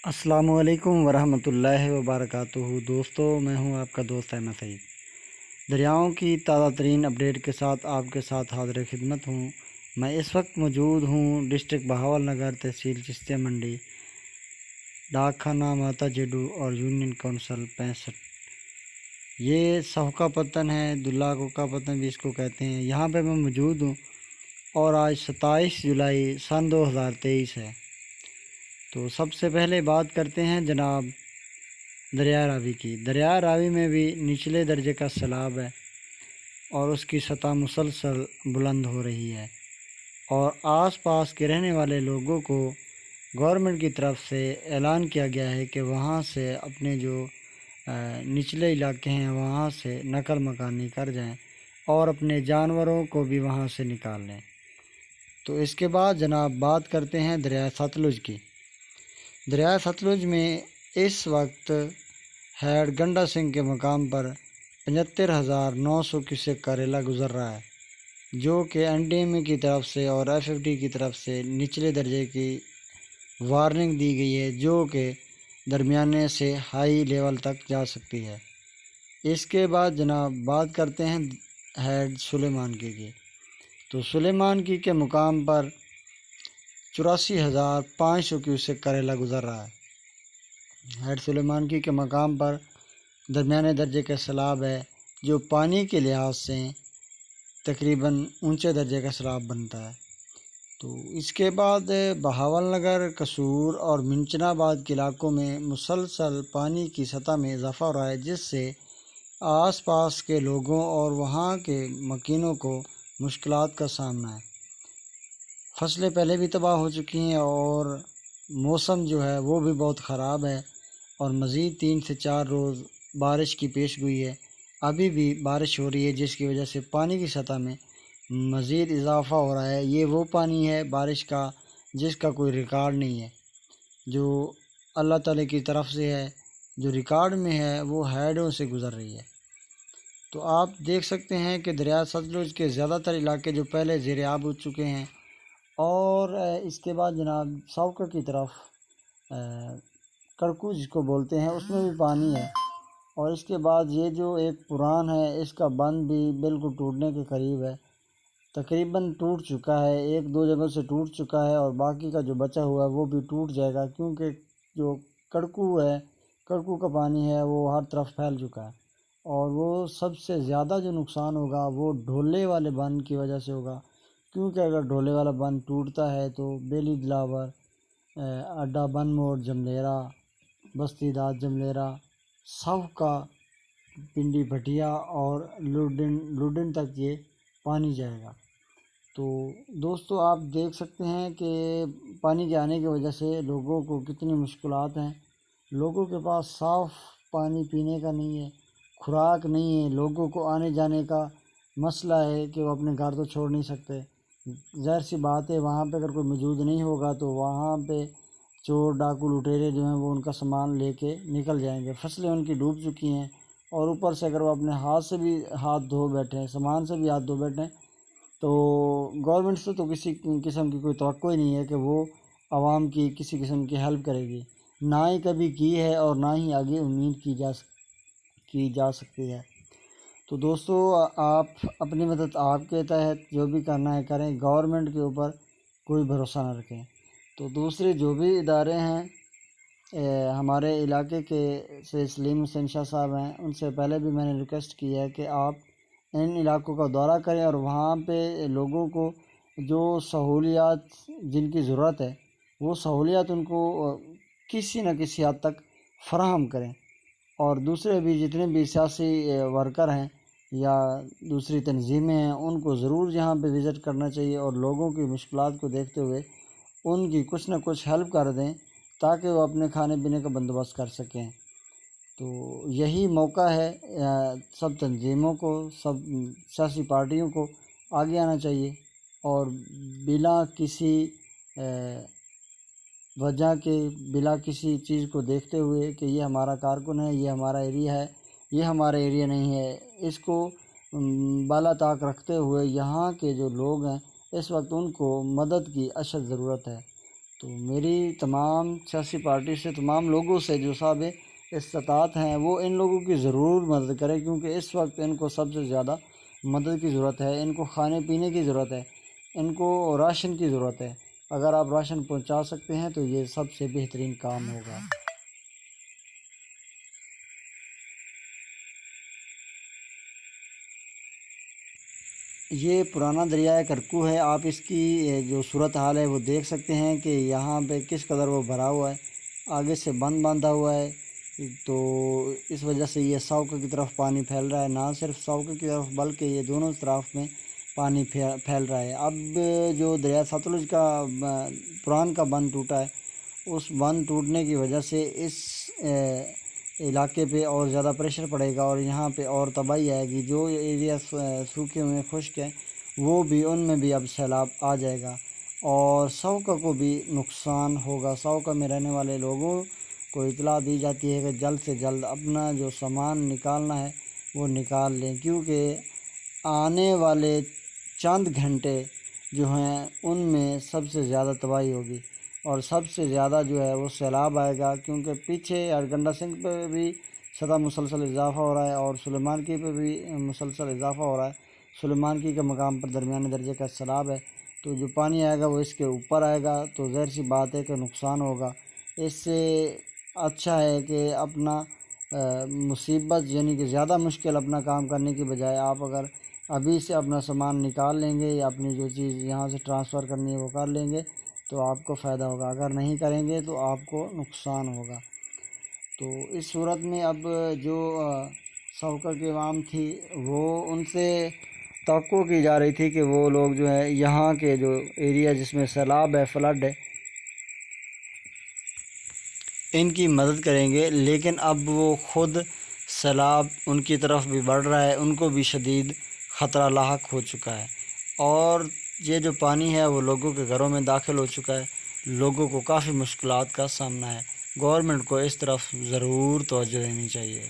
السلام علیکم ورحمۃ اللہ وبرکاتہ۔ دوستو، میں ہوں آپ کا دوست احمد سعید۔ دریاؤں کی تازہ ترین اپڈیٹ کے ساتھ آپ کے ساتھ حاضر خدمت ہوں۔ میں اس وقت موجود ہوں ڈسٹرکٹ بہاول نگر، تحصیل چشتیہ منڈی، ڈاک خانہ ماتا جڈو اور یونین کونسل 65۔ یہ سہوکا پتن ہے، دلہ کا پتن بھی اس کو کہتے ہیں۔ یہاں پہ میں موجود ہوں اور آج 27 جولائی سن 2023 ہے۔ تو سب سے پہلے بات کرتے ہیں جناب دریا راوی کی۔ دریا راوی میں بھی نچلے درجے کا سیلاب ہے اور اس کی سطح مسلسل بلند ہو رہی ہے، اور آس پاس کے رہنے والے لوگوں کو گورنمنٹ کی طرف سے اعلان کیا گیا ہے کہ وہاں سے اپنے جو نچلے علاقے ہیں وہاں سے نقل مکانی کر جائیں اور اپنے جانوروں کو بھی وہاں سے نکال لیں۔ تو اس کے بعد جناب بات کرتے ہیں دریا ستلج کی۔ دریا ستلج میں اس وقت ہیڈ گنڈا سنگھ کے مقام پر 75,900 کیوسیک کا ریلا گزر رہا ہے، جو کہ این ڈی ایم اے کی طرف سے اور ایف ایف ڈی کی طرف سے نچلے درجے کی وارننگ دی گئی ہے، جو کہ درمیانے سے ہائی لیول تک جا سکتی ہے۔ اس کے بعد جناب بات کرتے ہیں ہیڈ سلیمان کی۔ تو سلیمان کے مقام پر 84,500 کیوسیک کا ریلا گزر رہا ہے۔ ہیڈ سلیمان کے مقام پر درمیانے درجے کا سیلاب ہے، جو پانی کے لحاظ سے تقریباً اونچے درجے کا سیلاب بنتا ہے۔ تو اس کے بعد بہاول نگر، قصور اور منچنا آباد کے علاقوں میں مسلسل پانی کی سطح میں اضافہ ہو رہا ہے، جس سے آس پاس کے لوگوں اور وہاں کے مکینوں کو مشکلات کا سامنا ہے۔ فصلیں پہلے بھی تباہ ہو چکی ہیں اور موسم جو ہے وہ بھی بہت خراب ہے، اور مزید 3 سے 4 روز بارش کی پیش گوئی ہے۔ ابھی بھی بارش ہو رہی ہے، جس کی وجہ سے پانی کی سطح میں مزید اضافہ ہو رہا ہے۔ یہ وہ پانی ہے بارش کا جس کا کوئی ریکارڈ نہیں ہے، جو اللہ تعالیٰ کی طرف سے ہے۔ جو ریکارڈ میں ہے وہ ہیڈوں سے گزر رہی ہے۔ تو آپ دیکھ سکتے ہیں کہ دریا ستلج کے زیادہ تر علاقے جو پہلے زیر آب ہو چکے ہیں، اور اس کے بعد جناب ساوکا کی طرف کڑکو جس کو بولتے ہیں، اس میں بھی پانی ہے۔ اور اس کے بعد یہ جو ایک پران ہے، اس کا بند بھی بالکل ٹوٹنے کے قریب ہے، تقریباً ٹوٹ چکا ہے، 1-2 جگہوں سے ٹوٹ چکا ہے، اور باقی کا جو بچا ہوا ہے وہ بھی ٹوٹ جائے گا، کیونکہ جو کڑکو کا پانی ہے وہ ہر طرف پھیل چکا ہے، اور وہ سب سے زیادہ جو نقصان ہوگا وہ ڈھولے والے بند کی وجہ سے ہوگا، کیونکہ اگر ڈھولے والا بند ٹوٹتا ہے تو بیلی دلاور، اڈا بن موڑ جملیرا، بستی داد جملیرا، ساوکا، پنڈی بھٹیا اور لوڈن تک یہ پانی جائے گا۔ تو دوستو، آپ دیکھ سکتے ہیں کہ پانی کے آنے کی وجہ سے لوگوں کو کتنی مشکلات ہیں۔ لوگوں کے پاس صاف پانی پینے کا نہیں ہے، خوراک نہیں ہے، لوگوں کو آنے جانے کا مسئلہ ہے کہ وہ اپنے گھر تو چھوڑ نہیں سکتے۔ ظاہر سی بات ہے، وہاں پہ اگر کوئی موجود نہیں ہوگا تو وہاں پہ چور ڈاکو لٹیرے جو ہیں وہ ان کا سامان لے کے نکل جائیں گے۔ فصلیں ان کی ڈوب چکی ہیں، اور اوپر سے اگر وہ اپنے ہاتھ سے بھی ہاتھ دھو بیٹھیں، سامان سے بھی ہاتھ دھو بیٹھیں، تو گورنمنٹ سے تو کسی قسم کی کوئی توقع ہی نہیں ہے کہ وہ عوام کی کسی قسم کی ہیلپ کرے گی، نہ ہی کبھی کی ہے اور نہ ہی آگے امید کی جا سکتی ہے۔ تو دوستو، آپ اپنی مدد آپ کے تحت جو بھی کرنا ہے کریں، گورنمنٹ کے اوپر کوئی بھروسہ نہ رکھیں۔ تو دوسرے جو بھی ادارے ہیں ہمارے علاقے کے سے سلیم حسین شاہ صاحب ہیں، ان سے پہلے بھی میں نے ریکویسٹ کی ہے کہ آپ ان علاقوں کا دورہ کریں اور وہاں پہ لوگوں کو جو سہولیات جن کی ضرورت ہے وہ سہولیات ان کو کسی نہ کسی حد تک فراہم کریں، اور دوسرے بھی جتنے بھی سیاسی ورکر ہیں یا دوسری تنظیمیں ہیں ان کو ضرور یہاں پہ وزٹ کرنا چاہیے، اور لوگوں کی مشکلات کو دیکھتے ہوئے ان کی کچھ نہ کچھ ہیلپ کر دیں تاکہ وہ اپنے کھانے پینے کا بندوبست کر سکیں۔ تو یہی موقع ہے، سب تنظیموں کو، سب سیاسی پارٹیوں کو آگے آنا چاہیے، اور بلا کسی وجہ کے، بلا کسی چیز کو دیکھتے ہوئے کہ یہ ہمارا کارکن ہے، یہ ہمارا ایریا ہے، یہ ہمارا ایریا نہیں ہے، اس کو بالا طاق رکھتے ہوئے یہاں کے جو لوگ ہیں اس وقت ان کو مدد کی اشد ضرورت ہے۔ تو میری تمام سیاسی پارٹی سے، تمام لوگوں سے جو صاحب استطاعت ہیں وہ ان لوگوں کی ضرور مدد کریں، کیونکہ اس وقت ان کو سب سے زیادہ مدد کی ضرورت ہے، ان کو کھانے پینے کی ضرورت ہے، ان کو راشن کی ضرورت ہے۔ اگر آپ راشن پہنچا سکتے ہیں تو یہ سب سے بہترین کام ہوگا۔ یہ پرانا دریائے کرکو ہے، آپ اس کی جو صورتحال ہے وہ دیکھ سکتے ہیں کہ یہاں پہ کس قدر وہ بھرا ہوا ہے، آگے سے بند باندھا ہوا ہے، تو اس وجہ سے یہ ساوکہ کی طرف پانی پھیل رہا ہے، نہ صرف ساوکہ کی طرف بلکہ یہ دونوں طرف میں پانی پھیل رہا ہے۔ اب جو دریا ستلج کا پران کا بند ٹوٹا ہے، اس بند ٹوٹنے کی وجہ سے اس علاقے پہ اور زیادہ پریشر پڑے گا اور یہاں پہ اور تباہی آئے گی۔ جو ایریا سوکھے ہوئے خشک ہیں وہ بھی، ان میں بھی اب سیلاب آ جائے گا اور ساوکہ کو بھی نقصان ہوگا۔ ساوکہ میں رہنے والے لوگوں کو اطلاع دی جاتی ہے کہ جلد سے جلد اپنا جو سامان نکالنا ہے وہ نکال لیں، کیونکہ آنے والے چند گھنٹے جو ہیں ان میں سب سے زیادہ تباہی ہوگی اور سب سے زیادہ جو ہے وہ سیلاب آئے گا، کیونکہ پیچھے ہرگنڈا سنگھ پہ بھی سطح مسلسل اضافہ ہو رہا ہے اور سلیمان کی پہ بھی مسلسل اضافہ ہو رہا ہے۔ سلیمان کی کے مقام پر درمیانے درجے کا سیلاب ہے، تو جو پانی آئے گا وہ اس کے اوپر آئے گا، تو ظاہر سی بات ہے کہ نقصان ہوگا۔ اس سے اچھا ہے کہ اپنا مصیبت یعنی کہ زیادہ مشکل اپنا کام کرنے کی بجائے آپ اگر ابھی سے اپنا سامان نکال لیں گے یا اپنی جو چیز یہاں سے ٹرانسفر کرنی ہے وہ کر لیں گے تو آپ کو فائدہ ہوگا، اگر نہیں کریں گے تو آپ کو نقصان ہوگا۔ تو اس صورت میں اب جو ساوکہ کی عوام تھی وہ ان سے توقع کی جا رہی تھی کہ وہ لوگ جو ہے یہاں کے جو ایریا جس میں سیلاب ہے، فلڈ ہے، ان کی مدد کریں گے، لیکن اب وہ خود سیلاب ان کی طرف بھی بڑھ رہا ہے، ان کو بھی شدید خطرہ لاحق ہو چکا ہے اور یہ جو پانی ہے وہ لوگوں کے گھروں میں داخل ہو چکا ہے، لوگوں کو کافی مشکلات کا سامنا ہے۔ گورنمنٹ کو اس طرف ضرور توجہ دینی چاہیے۔